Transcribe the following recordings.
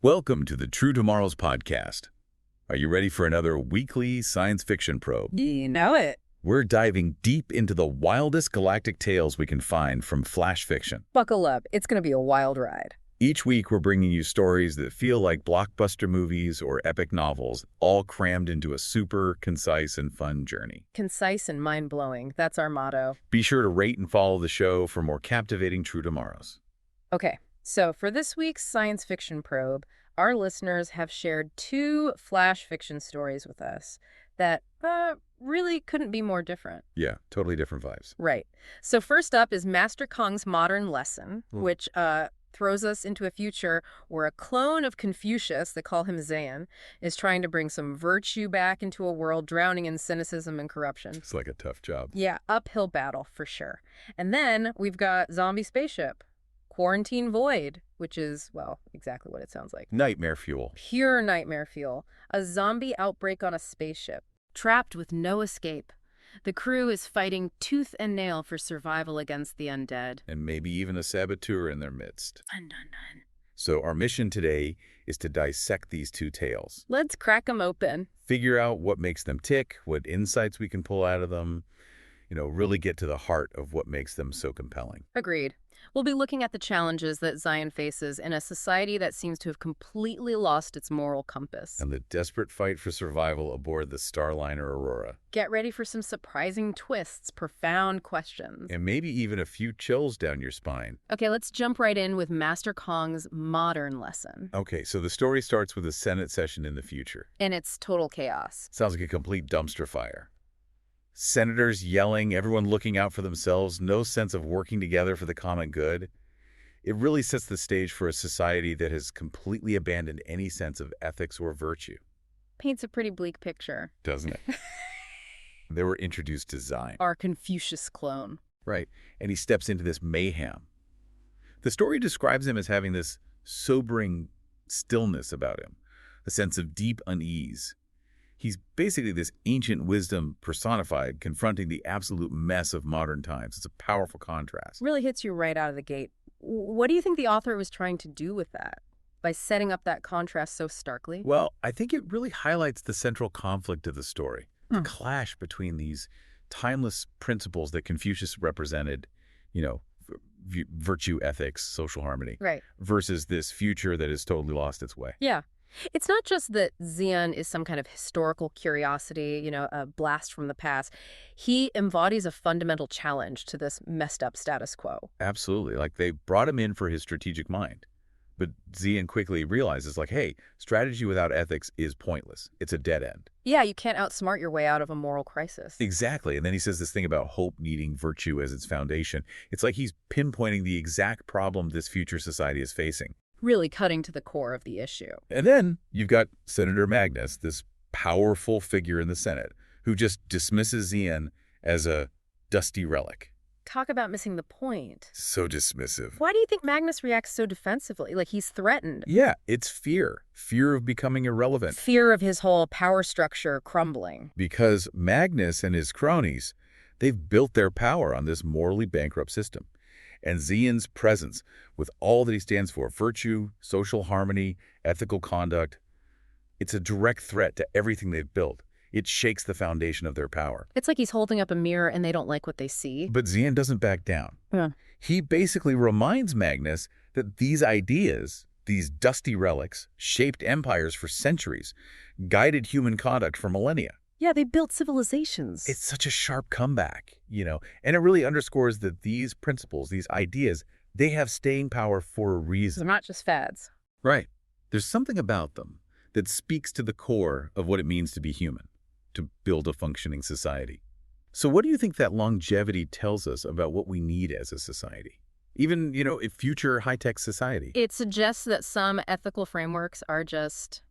Welcome to the True Tomorrows podcast. Are you ready for another weekly science fiction probe? You know it. We're diving deep into the wildest galactic tales we can find from flash fiction. Buckle up. It's going to be a wild ride. Each week, we're bringing you stories that feel like blockbuster movies or epic novels, all crammed into a super concise and fun journey. Concise and mind-blowing. That's our motto. Be sure to rate and follow the show for more captivating True Tomorrows. Okay, so for this week's science fiction probe, our listeners have shared two flash fiction stories with us that really couldn't be more different. Yeah, totally different vibes. Right. So first up is Master Kong's Modern Lesson, which throws us into a future where a clone of Confucius, they call him Zian, is trying to bring some virtue back into a world drowning in cynicism and corruption. It's like a tough job. Yeah, uphill battle for sure. And then we've got Zombie Spaceship, Quarantine Void, which is, well, exactly what it sounds like. Nightmare fuel. Pure nightmare fuel. A zombie outbreak on a spaceship, trapped with no escape. The crew is fighting tooth and nail for survival against the undead. And maybe even a saboteur in their midst. Dun, dun, dun. So our mission today is to dissect these two tales. Let's crack them open. Figure out what makes them tick, what insights we can pull out of them, really get to the heart of what makes them so compelling. Agreed. We'll be looking at the challenges that Zian faces in a society that seems to have completely lost its moral compass. And the desperate fight for survival aboard the Starliner Aurora. Get ready for some surprising twists, profound questions. And maybe even a few chills down your spine. Okay, let's jump right in with Master Kong's Modern Lesson. Okay, so the story starts with a Senate session in the future. And it's total chaos. Sounds like a complete dumpster fire. Senators yelling, everyone looking out for themselves, no sense of working together for the common good. It really sets the stage for a society that has completely abandoned any sense of ethics or virtue. Paints a pretty bleak picture. Doesn't it? They were introduced to Zian. Our Confucius clone. Right, and he steps into this mayhem. The story describes him as having this sobering stillness about him, a sense of deep unease. He's basically this ancient wisdom personified, confronting the absolute mess of modern times. It's a powerful contrast. Really hits you right out of the gate. What do you think the author was trying to do with that, by setting up that contrast so starkly? Well, I think it really highlights the central conflict of the story, the clash between these timeless principles that Confucius represented, virtue, ethics, social harmony, right, versus this future that has totally lost its way. Yeah. It's not just that Zian is some kind of historical curiosity, a blast from the past. He embodies a fundamental challenge to this messed up status quo. Absolutely. Like, they brought him in for his strategic mind. But Zian quickly realizes, hey, strategy without ethics is pointless. It's a dead end. Yeah, you can't outsmart your way out of a moral crisis. Exactly. And then he says this thing about hope needing virtue as its foundation. It's like he's pinpointing the exact problem this future society is facing. Really cutting to the core of the issue. And then you've got Senator Magnus, this powerful figure in the Senate, who just dismisses Zian as a dusty relic. Talk about missing the point. So dismissive. Why do you think Magnus reacts so defensively? Like he's threatened. Yeah, it's fear. Fear of becoming irrelevant. Fear of his whole power structure crumbling. Because Magnus and his cronies, they've built their power on this morally bankrupt system. And Zian's presence, with all that he stands for, virtue, social harmony, ethical conduct, it's a direct threat to everything they've built. It shakes the foundation of their power. It's like he's holding up a mirror and they don't like what they see. But Zian doesn't back down. Yeah. He basically reminds Magnus that these ideas, these dusty relics, shaped empires for centuries, guided human conduct for millennia. Yeah, they built civilizations. It's such a sharp comeback, and it really underscores that these principles, these ideas, they have staying power for a reason. They're not just fads. Right. There's something about them that speaks to the core of what it means to be human, to build a functioning society. So what do you think that longevity tells us about what we need as a society? Even, a future high-tech society. It suggests that some ethical frameworks are just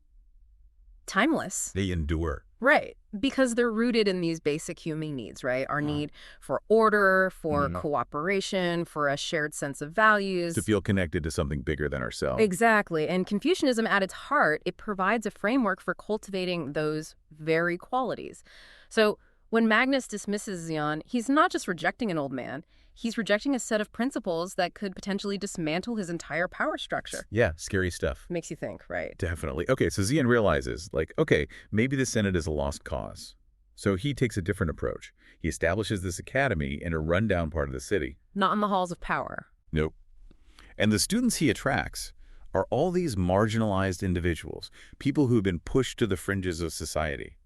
timeless. They endure. Right, because they're rooted in these basic human needs, right? Our need for order, for cooperation, for a shared sense of values. To feel connected to something bigger than ourselves. Exactly. And Confucianism at its heart, it provides a framework for cultivating those very qualities. So when Magnus dismisses Zian, he's not just rejecting an old man. He's rejecting a set of principles that could potentially dismantle his entire power structure. Yeah, scary stuff. Makes you think, right? Definitely. Okay, so Zian realizes, like, okay, maybe the Senate is a lost cause. So he takes a different approach. He establishes this academy in a rundown part of the city. Not in the halls of power. Nope. And the students he attracts are all these marginalized individuals, people who've been pushed to the fringes of society.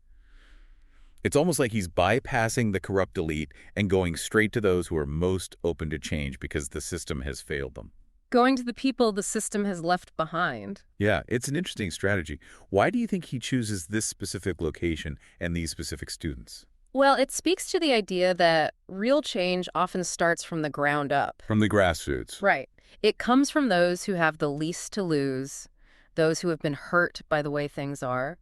It's almost like he's bypassing the corrupt elite and going straight to those who are most open to change because the system has failed them. Going to the people the system has left behind. Yeah, it's an interesting strategy. Why do you think he chooses this specific location and these specific students? Well, it speaks to the idea that real change often starts from the ground up. From the grassroots. Right. It comes from those who have the least to lose, those who have been hurt by the way things are.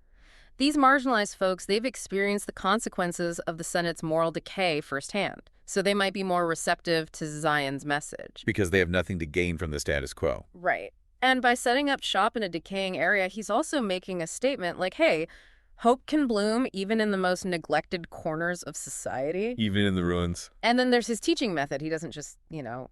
These marginalized folks, they've experienced the consequences of the Senate's moral decay firsthand, so they might be more receptive to Zian's message. Because they have nothing to gain from the status quo. Right. And by setting up shop in a decaying area, he's also making a statement like, hey, hope can bloom even in the most neglected corners of society. Even in the ruins. And then there's his teaching method. He doesn't just,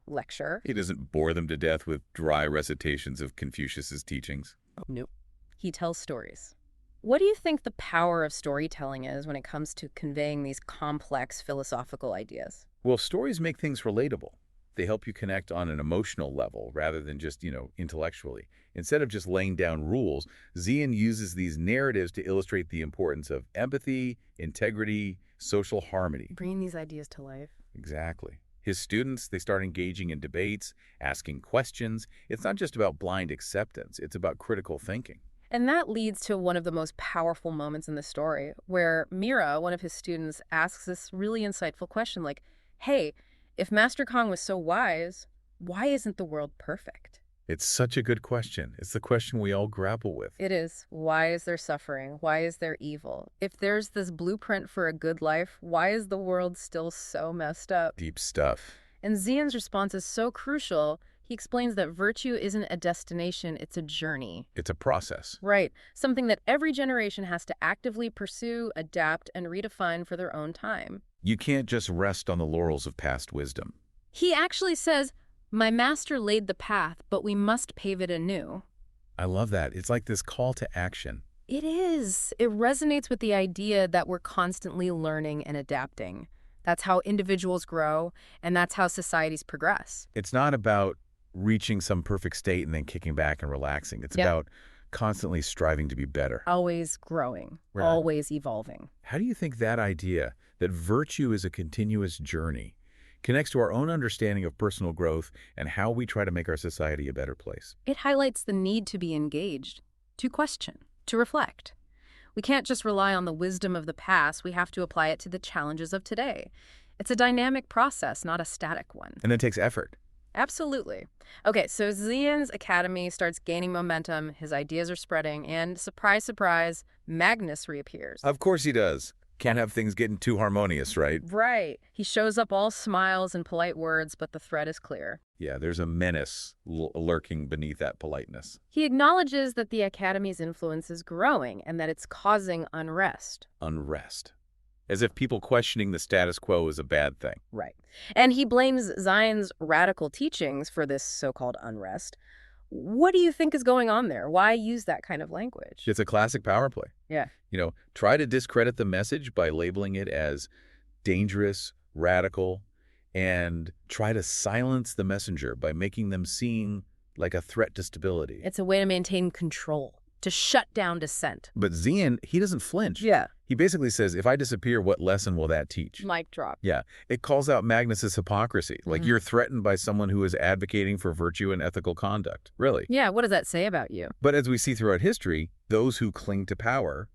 lecture. He doesn't bore them to death with dry recitations of Confucius's teachings. Nope. He tells stories. What do you think the power of storytelling is when it comes to conveying these complex philosophical ideas? Well, stories make things relatable. They help you connect on an emotional level rather than just, intellectually. Instead of just laying down rules, Zian uses these narratives to illustrate the importance of empathy, integrity, social harmony. Bringing these ideas to life. Exactly. His students, they start engaging in debates, asking questions. It's not just about blind acceptance. It's about critical thinking. And that leads to one of the most powerful moments in the story, where Mira, one of his students, asks this really insightful question like, hey, if Master Kong was so wise, why isn't the world perfect? It's such a good question. It's the question we all grapple with. It is. Why is there suffering? Why is there evil? If there's this blueprint for a good life, why is the world still so messed up? Deep stuff. And Zian's response is so crucial. He explains that virtue isn't a destination, it's a journey. It's a process. Right. Something that every generation has to actively pursue, adapt, and redefine for their own time. You can't just rest on the laurels of past wisdom. He actually says, my master laid the path, but we must pave it anew. I love that. It's like this call to action. It is. It resonates with the idea that we're constantly learning and adapting. That's how individuals grow, and that's how societies progress. It's not about reaching some perfect state and then kicking back and relaxing. It's about constantly striving to be better. Always growing, Right. always evolving. How do you think that idea, that virtue is a continuous journey, connects to our own understanding of personal growth and how we try to make our society a better place? It highlights the need to be engaged, to question, to reflect. We can't just rely on the wisdom of the past. We have to apply it to the challenges of today. It's a dynamic process, not a static one. And it takes effort. Absolutely. Okay, so Zian's academy starts gaining momentum, his ideas are spreading, and surprise, surprise, Magnus reappears. Of course he does. Can't have things getting too harmonious, right? Right. He shows up all smiles and polite words, but the threat is clear. Yeah, there's a menace lurking beneath that politeness. He acknowledges that the academy's influence is growing and that it's causing unrest. Unrest. As if people questioning the status quo is a bad thing. Right. And he blames Zian's radical teachings for this so-called unrest. What do you think is going on there? Why use that kind of language? It's a classic power play. Yeah. Try to discredit the message by labeling it as dangerous, radical, and try to silence the messenger by making them seem like a threat to stability. It's a way to maintain control, to shut down dissent. But Zian, he doesn't flinch. Yeah. He basically says, if I disappear, what lesson will that teach? Mic drop. Yeah. It calls out Magnus's hypocrisy. Like you're threatened by someone who is advocating for virtue and ethical conduct. Really. Yeah, what does that say about you? But as we see throughout history, those who cling to power,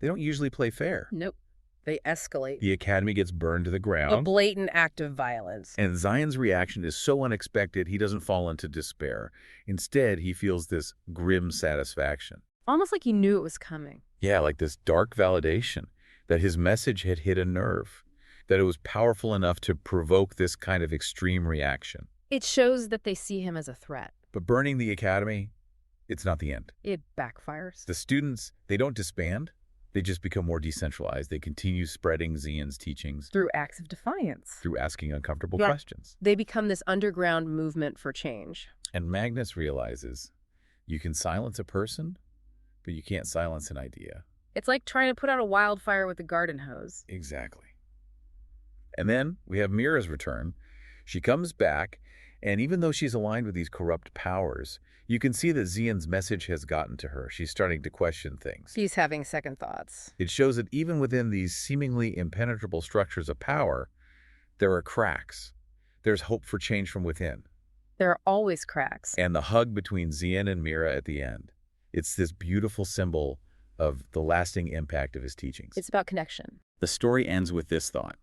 they don't usually play fair. Nope. They escalate. The academy gets burned to the A ground. blatant act of violence. And Zian's reaction is so unexpected, he doesn't fall into despair. Instead, he feels this grim satisfaction. Almost like he knew it was coming. Yeah, like this dark validation that his message had hit a nerve, that it was powerful enough to provoke this kind of extreme reaction. It shows that they see him as a threat. But burning the academy, it's not the end. It backfires. The students, they don't disband. They just become more decentralized. They continue spreading Zian's teachings Through acts of defiance. through asking uncomfortable Yeah. questions. They become this underground movement for change. And Magnus realizes you can silence a person, but you can't silence an idea. It's like trying to put out a wildfire with a garden hose. Exactly. And then we have Mira's return. She comes back, and even though she's aligned with these corrupt powers, you can see that Zian's message has gotten to her. She's starting to question things. She's having second thoughts. It shows that even within these seemingly impenetrable structures of power, there are cracks. There's hope for change from within. There are always cracks. And the hug between Zian and Mira at the end, it's this beautiful symbol of the lasting impact of his teachings. It's about connection. The story ends with this thought.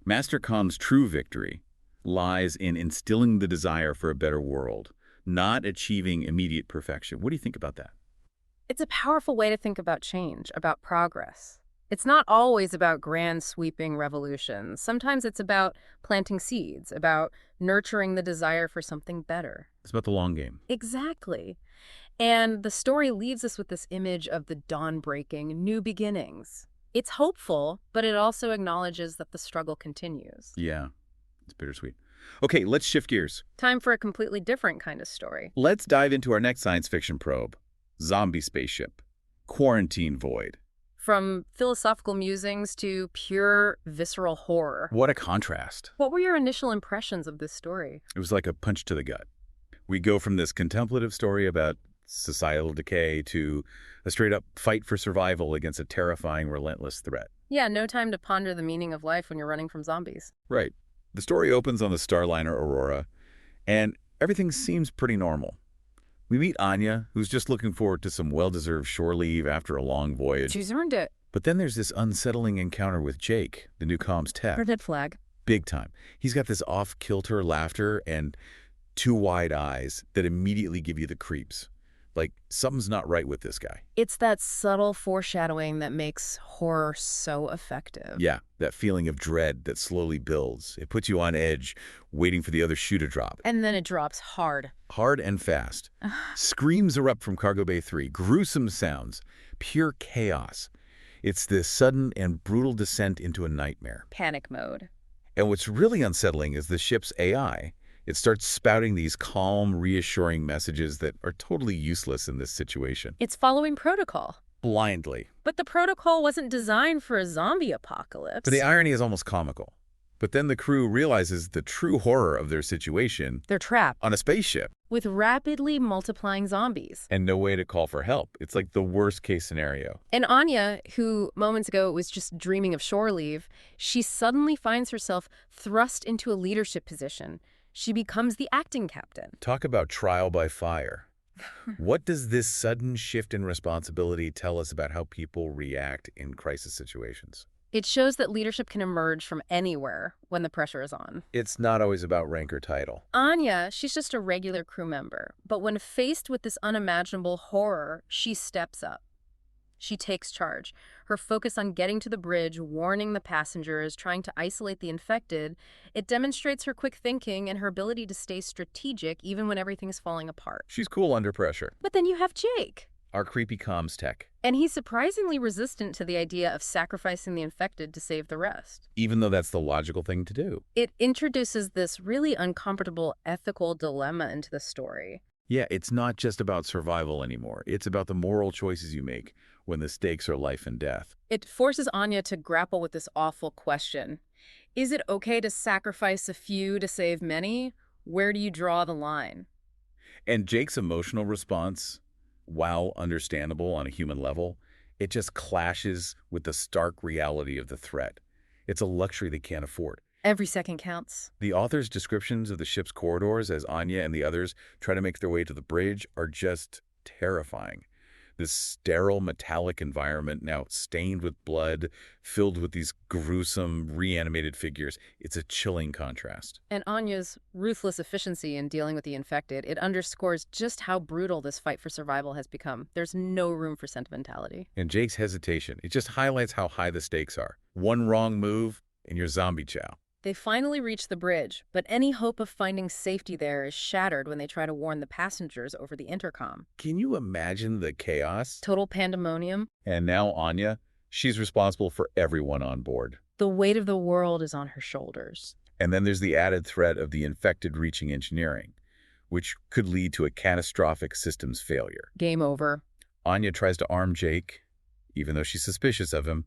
Master Kong's true victory lies in instilling the desire for a better world, not achieving immediate perfection. What do you think about that? It's a powerful way to think about change, about progress. It's not always about grand sweeping revolutions. Sometimes it's about planting seeds, about nurturing the desire for something better. It's about the long game. Exactly. And the story leaves us with this image of the dawn-breaking, new beginnings. It's hopeful, but it also acknowledges that the struggle continues. Yeah, it's bittersweet. Okay, let's shift gears. Time for a completely different kind of story. Let's dive into our next science fiction probe, Zombie Spaceship, Quarantine Void. From philosophical musings to pure visceral horror. What a contrast. What were your initial impressions of this story? It was like a punch to the gut. We go from this contemplative story about societal decay to a straight-up fight for survival against a terrifying, relentless threat. Yeah, no time to ponder the meaning of life when you're running from zombies. Right. The story opens on the Starliner Aurora, and everything seems pretty normal. We meet Anya, who's just looking forward to some well-deserved shore leave after a long voyage. She's earned it. But then there's this unsettling encounter with Jake, the new comms tech. Red flag. Big time. He's got this off-kilter laughter and two wide eyes that immediately give you the creeps. Like, something's not right with this guy. It's that subtle foreshadowing that makes horror so effective. Yeah, that feeling of dread that slowly builds. It puts you on edge, waiting for the other shoe to drop. And then it drops hard. Hard and fast. Screams erupt from Cargo Bay 3. Gruesome sounds. Pure chaos. It's this sudden and brutal descent into a nightmare. Panic mode. And what's really unsettling is the ship's AI. It starts spouting these calm, reassuring messages that are totally useless in this situation. It's following protocol. Blindly. But the protocol wasn't designed for a zombie apocalypse. But the irony is almost comical. But then the crew realizes the true horror of their situation. They're trapped. On a spaceship. With rapidly multiplying zombies. And no way to call for help. It's like the worst case scenario. And Anya, who moments ago was just dreaming of shore leave, she suddenly finds herself thrust into a leadership position. She becomes the acting captain. Talk about trial by fire. What does this sudden shift in responsibility tell us about how people react in crisis situations? It shows that leadership can emerge from anywhere when the pressure is on. It's not always about rank or title. Anya, she's just a regular crew member. But when faced with this unimaginable horror, she steps up. She takes charge. Her focus on getting to the bridge, warning the passengers, trying to isolate the infected, it demonstrates her quick thinking and her ability to stay strategic even when everything's falling apart. She's cool under pressure. But then you have Jake. Our creepy comms tech. And he's surprisingly resistant to the idea of sacrificing the infected to save the rest. Even though that's the logical thing to do. It introduces this really uncomfortable ethical dilemma into the story. Yeah, it's not just about survival anymore. It's about the moral choices you make when the stakes are life and death. It forces Anya to grapple with this awful question. Is it okay to sacrifice a few to save many? Where do you draw the line? And Jake's emotional response, while understandable on a human level, it just clashes with the stark reality of the threat. It's a luxury they can't afford. Every second counts. The author's descriptions of the ship's corridors as Anya and the others try to make their way to the bridge are just terrifying. This sterile, metallic environment now stained with blood, filled with these gruesome, reanimated figures. It's a chilling contrast. And Anya's ruthless efficiency in dealing with the infected, it underscores just how brutal this fight for survival has become. There's no room for sentimentality. And Jake's hesitation, it just highlights how high the stakes are. One wrong move, and you're zombie chow. They finally reach the bridge, but any hope of finding safety there is shattered when they try to warn the passengers over the intercom. Can you imagine the chaos? Total pandemonium. And now Anya, She's responsible for everyone on board. The weight of the world is on her shoulders. And then there's the added threat of the infected reaching engineering, which could lead to a catastrophic systems failure. Game over. Anya tries to arm Jake, even though she's suspicious of him,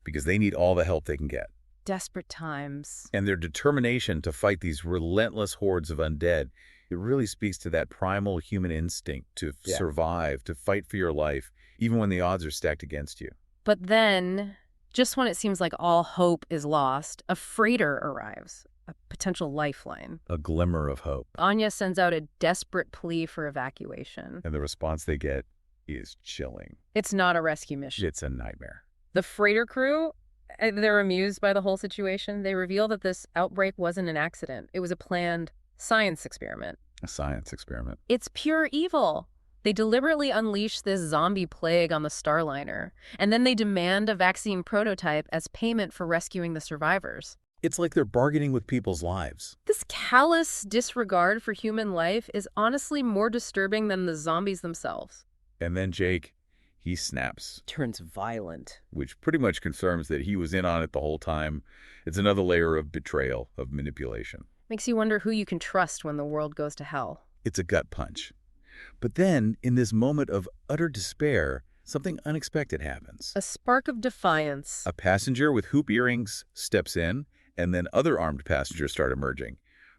because they need all the help they can get. Desperate times. And their determination to fight these relentless hordes of undead, it really speaks to that primal human instinct to survive, to fight for your life, even when the odds are stacked against you. But then, just when it seems like all hope is lost, a freighter arrives, a potential lifeline. A glimmer of hope. Anya sends out a desperate plea for evacuation. And the response they get is chilling. It's not a rescue mission. It's a nightmare. The freighter crew, they're amused by the whole situation. They reveal that this outbreak wasn't an accident. It was a planned science experiment. A science experiment. It's pure evil. They deliberately unleash this zombie plague on the Starliner, and then they demand a vaccine prototype as payment for rescuing the survivors. It's like they're bargaining with people's lives. This callous disregard for human life is honestly more disturbing than the zombies themselves. And then Jake, he snaps. Turns violent. Which pretty much confirms that he was in on it the whole time. It's another layer of betrayal, of manipulation. Makes you wonder who you can trust when the world goes to hell. It's a gut punch. But then, in this moment of utter despair, something unexpected happens. A spark of defiance. A passenger with hoop earrings steps in, and then other armed passengers start emerging.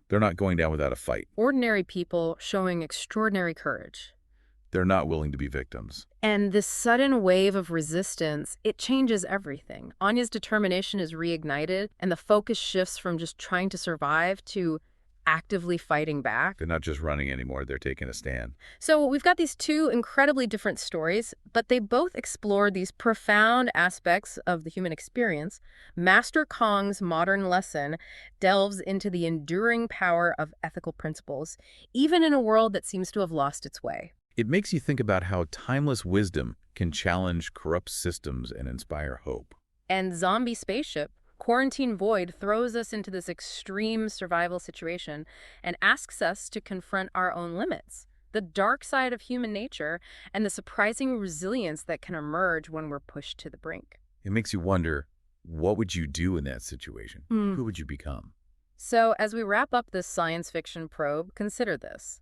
They're not going down without a fight. Ordinary people showing extraordinary courage. They're not willing to be victims. And this sudden wave of resistance, it changes everything. Anya's determination is reignited, and the focus shifts from just trying to survive to actively fighting back. They're not just running anymore, they're taking a stand. So we've got these two incredibly different stories, but they both explore these profound aspects of the human experience. Master Kong's modern lesson delves into the enduring power of ethical principles, even in a world that seems to have lost its way. It makes you think about how timeless wisdom can challenge corrupt systems and inspire hope. And Zombie Spaceship, Quarantine Void, throws us into this extreme survival situation and asks us to confront our own limits, the dark side of human nature, and the surprising resilience that can emerge when we're pushed to the brink. It makes you wonder, what would you do in that situation? Who would you become? So as we wrap up this science fiction probe, consider this.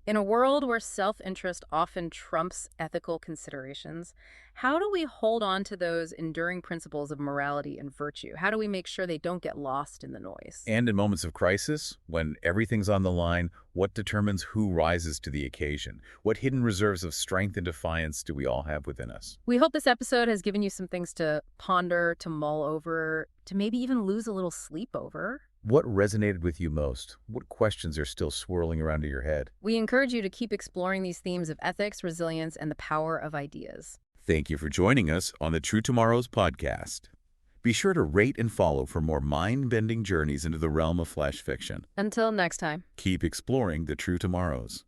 In a world where self-interest often trumps ethical considerations, how do we hold on to those enduring principles of morality and virtue? How do we make sure they don't get lost in the noise? And in moments of crisis, when everything's on the line, what determines who rises to the occasion? What hidden reserves of strength and defiance do we all have within us? We hope this episode has given you some things to ponder, to mull over, to maybe even lose a little sleep over. What resonated with you most? What questions are still swirling around in your head? We encourage you to keep exploring these themes of ethics, resilience, and the power of ideas. Thank you for joining us on the True Tomorrows podcast. Be sure to rate and follow for more mind-bending journeys into the realm of flash fiction. Until next time. Keep exploring the True Tomorrows.